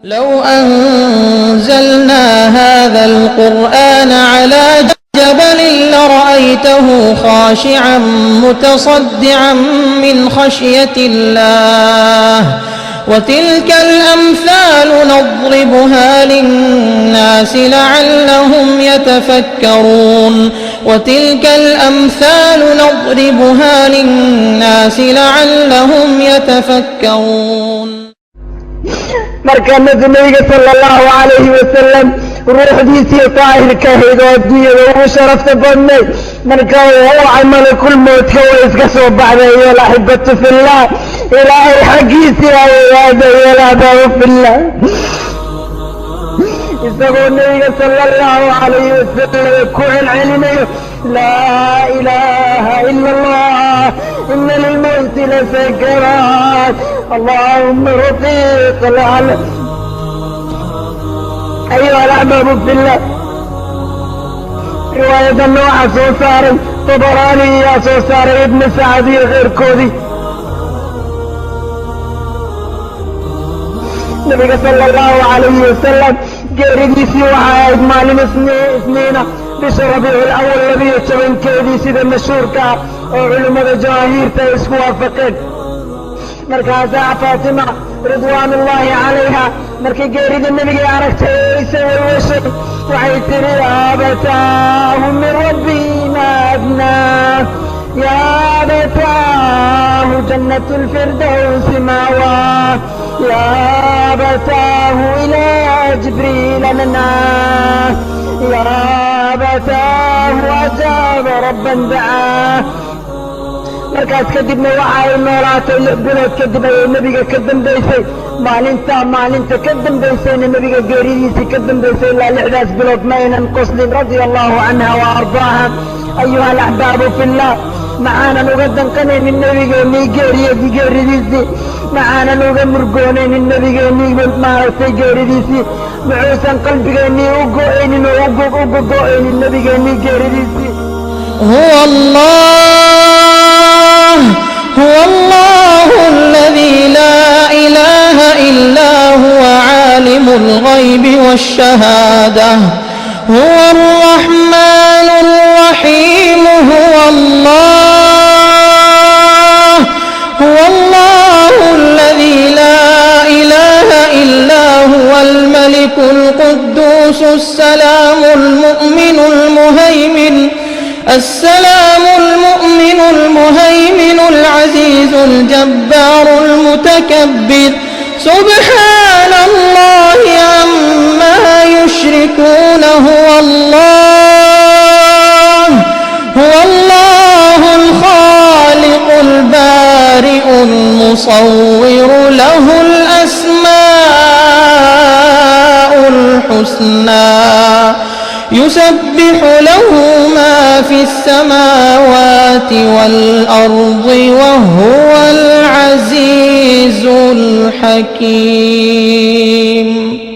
لو أنزلنا هذا القرآن على جبل لرأيته خاشعا متصدعا من خشية الله وتلك الأمثال نضربها للناس لعلهم يتفكرون وتلك الأمثال نضربها للناس لعلهم يتفكرون. markaa nabiga sallallahu alayhi wasallam ruuxdiisii taahirka ahayd oo adduunyada ugu sharafta badnay markaa wacay malakul mawtka way iska soo baxday yalaxibatu fillah ilaahay xaggiisii ayaada yalaadahu fillah isagoo nabiga sallallahu alayhi wasallam ku celcelinayo laa ilaaha ila allah inna lilmawti lasakaraat allahumma rafiq la'al أيها الأحباب في الله رواية النوع سوسار طبراني يا سوسار ابن سعدي غير كودي النبي صلى الله عليه وسلم جريديسي وحايد مالين اثنين بشهر ربيع الأول الذي يتشبه كيدي سيد المشهور علماء جواهير تيسكوا فقد مركزة فاطمة رضوان الله عليها مركي جريد النبي عرفته يسوي وشك وعيتري أبتاه من ربي ما أبناه يا أبتاه جنة الفردوس مأواه يا أبتاه إلى جبريل مناه يا أبتاه أجاب ربا دعاه markaas kadibna waxay noolaatay bilood kadib ay nabiga ka dambaysay maalinta ka dambaysayna nabiga geeridiisii ka dambaysay ilaa 6 bilood maynan qoslim radiyallahu anha wa ardaaha ayuha alaxbaabu fillah macaanan uga danqanaynin nabigeennii geeridiisii macaanan uga murgoonaynin nabigeennii maaragtay geeridiisii muxuusan qalbigeennii u go'aynin oo uga go'aynin nabigeennii geeridiisii huwa الله الذي لا إله إلا هو عالم الغيب والشهادة هو الرحمن الرحيم هو الله الذي لا إله إلا هو الملك القدوس السلام المؤمن المهيمن العزيز الجبار المتكبر سبحان الله عما يشركون هو الله الخالق البارئ المصور له الأسماء الحسنى يسبح له ما في السماوات والأرض وهو العزيز الحكيم.